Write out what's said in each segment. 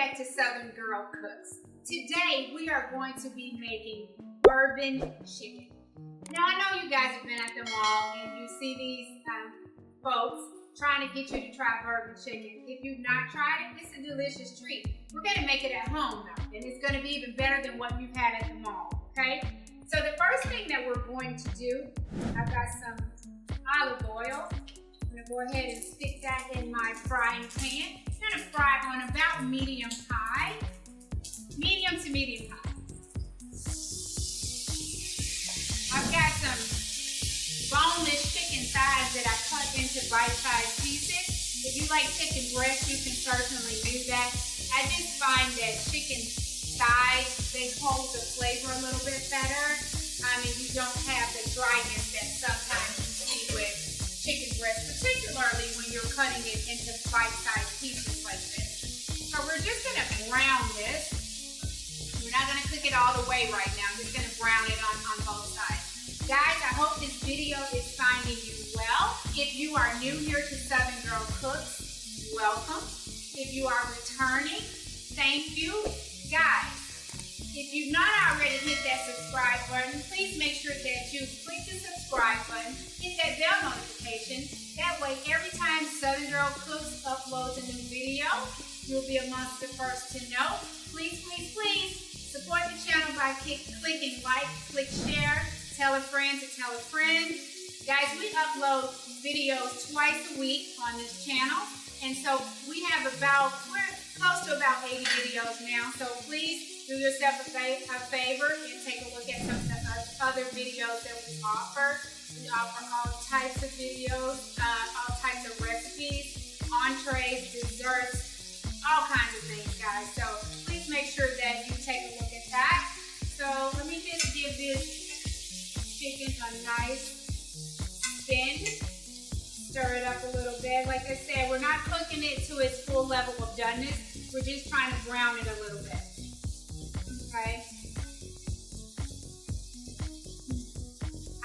back to Southern Girl Cooks. Today we are going to be making bourbon chicken. Now I know you guys have been at the mall and you see these folks trying to get you to try bourbon chicken. If you've not tried it, it's a delicious treat. We're going to make it at home though, and it's going to be even better than what you've had at the mall, okay? So the first thing that we're going to do, I've got some olive oil. I'm going to go ahead and stick that in my frying pan. I'm going to fry on about medium high. Medium to medium high. I've got some boneless chicken thighs that I cut into bite-sized pieces. If you like chicken breast, you can certainly do that. I just find that chicken thighs, they hold the flavor a little bit better. You don't have the dryness that sometimes you see with chicken breast, particularly when you're cutting it into bite-sized pieces like this. So we're just gonna brown this. We're not gonna cook it all the way right now. I'm just gonna brown it on both sides. Guys, I hope this video is finding you well. If you are new here to Southern Girl Cooks, welcome. If you are returning, thank you. Guys, if you've not already hit that subscribe button, please make sure that you click the subscribe button, hit that bell notification. That way, every time Southern Girl Cooks uploads a new video, you'll be amongst the first to know. Please, please, please support the channel by clicking like, click share, tell a friend to tell a friend. Guys, we upload videos twice a week on this channel. And so we have we're close to about 80 videos now. So please do yourself a favor and take a look at some of the other videos that we offer. We offer all types of videos, all types of recipes, entrees, desserts, all kinds of things, guys. So please make sure that you take a look at that. So let me just give this chicken a nice spin. Stir it up a little bit. Like I said, we're not cooking it to its full level of doneness. We're just trying to brown it a little bit. Okay.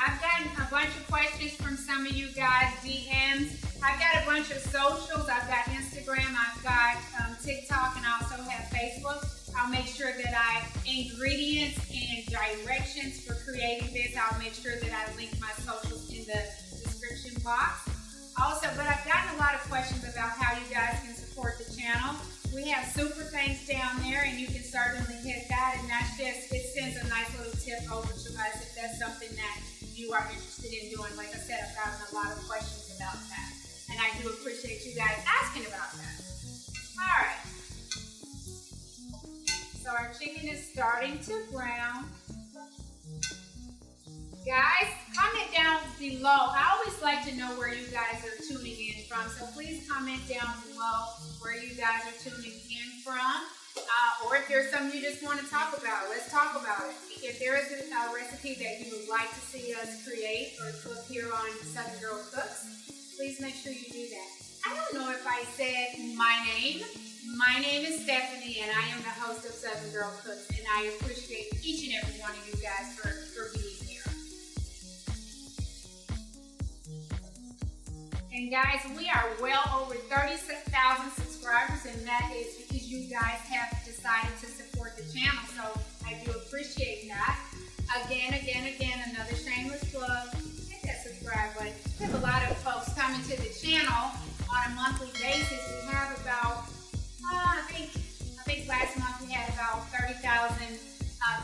I've gotten a bunch of questions from some of you guys, DMs. I've got a bunch of socials. I've got Instagram, I've got TikTok, and I also have Facebook. I'll make sure that ingredients and directions for creating this, I'll make sure that I link my socials in the description box. Also, but I've gotten a lot of questions about how you guys can support the channel. We have super thanks down there, and you can certainly hit that, and that's just, it sends a nice little tip over to us if that's something that you are interested in doing. Like I said, I've gotten a lot of questions about that, and I do appreciate you guys asking about that. All right. So our chicken is starting to brown. Guys, comment down below. I always like to know where you guys are tuning in from, so please comment down below where you guys are tuning in from. Or if there's something you just want to talk about, let's talk about it. If there is a recipe that you would like to see us create or cook here on Southern Girl Cooks, please make sure you do that. I don't know if I said my name. My name is Stephanie, and I am the host of Southern Girl Cooks, and I appreciate each and every one of you guys for being here. And guys, we are well over 36,000 subscribers, and that is because you guys have decided to support the channel, so I do appreciate that. Again, another shameless plug. Hit that subscribe button. We have a lot of folks coming to the channel on a monthly basis. We have about, I think last month we had about 30,000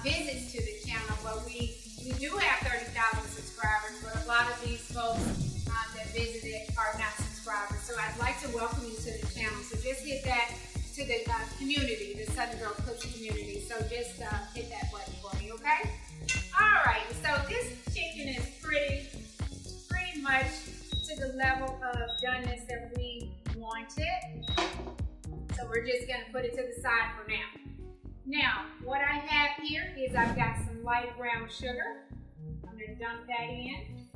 visits to the channel, but we do have 30,000 subscribers, but a lot of these folks that visited are not subscribers. So I'd like to welcome you to the channel. So just hit that to the community, the Southern Girl Cooks community. So just hit that button for me, okay? All right, so this chicken is pretty much to the level of doneness that we want it. So we're just gonna put it to the side for now. Now, what I have here is I've got some light brown sugar. I'm gonna dump that in.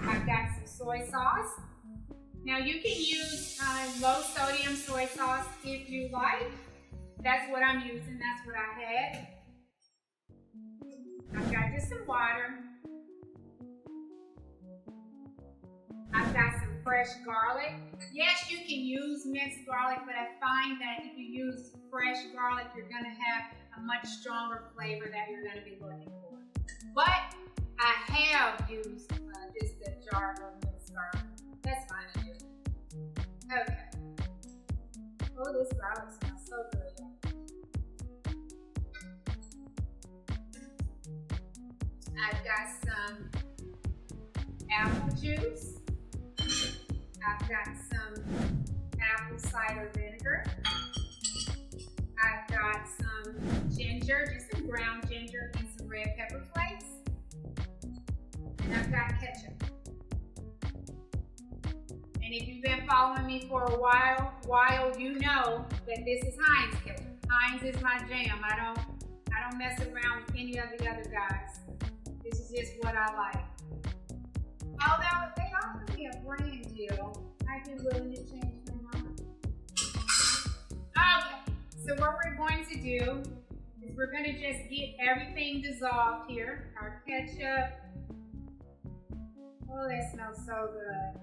I've got some soy sauce. Now you can use low sodium soy sauce if you like. That's what I'm using, that's what I had. I've got just some water. I've got some fresh garlic. Yes, you can use minced garlic, but I find that if you use fresh garlic, you're gonna have a much stronger flavor that you're gonna be looking for. But I have used just a jar of minced garlic. That's fine to do. Okay. Oh, this garlic smells so good. I've got some apple juice. I've got some apple cider vinegar. I've got some ginger, just some ground ginger and some red pepper flakes. And I've got ketchup. And if you've been following me for a while, you know that this is Heinz ketchup. Heinz is my jam. I don't mess around with any of the other guys. This is just what I like. Although they offer me a brand deal, I'd be willing to change my mind. Okay, so what we're going to do is we're going to just get everything dissolved here. Our ketchup. Oh, that smells so good.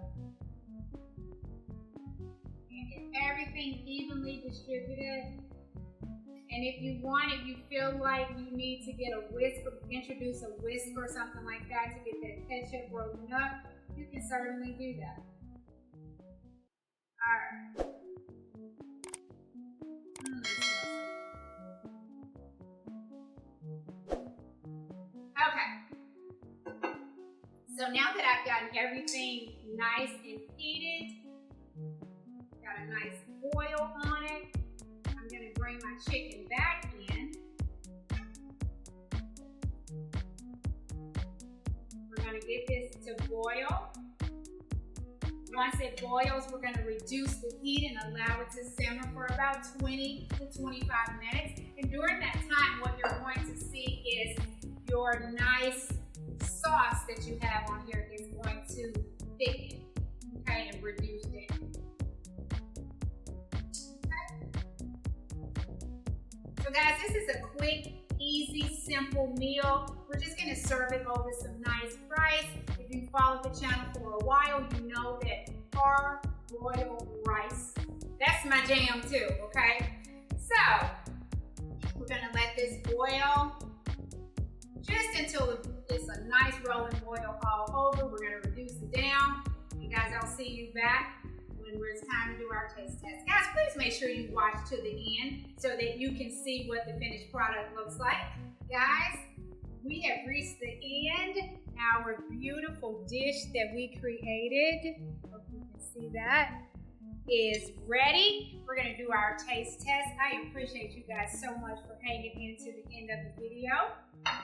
And get everything evenly distributed. And if you want, if you feel like you need to get a whisk or introduce a whisk or something like that to get that ketchup broken up, you can certainly do that. Alright. Okay. So now that I've gotten everything nice and heated, got a nice oil on it, I'm going to bring my chicken back in. We're going to get this to boil. Once it boils, we're going to reduce the heat and allow it to simmer for about 20 to 25 minutes. And during that time, what you're going to see is your nice sauce that you have on here is going to thicken, okay, and reduce it. So guys, this is a quick, easy, simple meal. We're just gonna serve it over some nice rice. If you followed the channel for a while, you know that parboiled rice, that's my jam too, okay? So, we're gonna let this boil just until it's a nice rolling boil all over. We're gonna reduce it down. And guys, I'll see you back when it's time to do our taste test. Guys, please make sure you watch to the end so that you can see what the finished product looks like. Guys, we have reached the end. Our beautiful dish that we created, hope you can see that, is ready. We're gonna do our taste test. I appreciate you guys so much for hanging in to the end of the video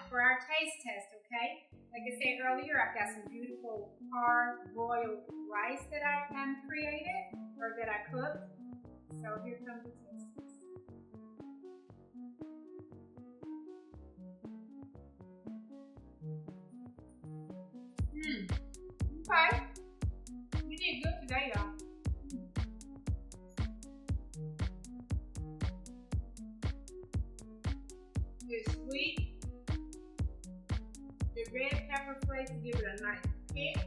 for our taste test, okay? Like I said earlier, I've got some beautiful hard-boiled rice that I created, or that I cooked. So here comes the taste test. Okay. You did good today, y'all. It's sweet. The red pepper flakes give it a nice kick.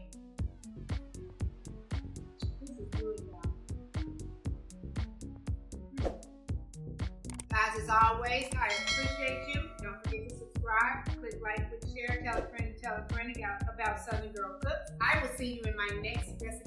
This is good, y'all. Guys, as always, I appreciate you. Don't forget to subscribe, click like, click share, tell a friend about Southern Girl Cooks. I will see you in my next recipe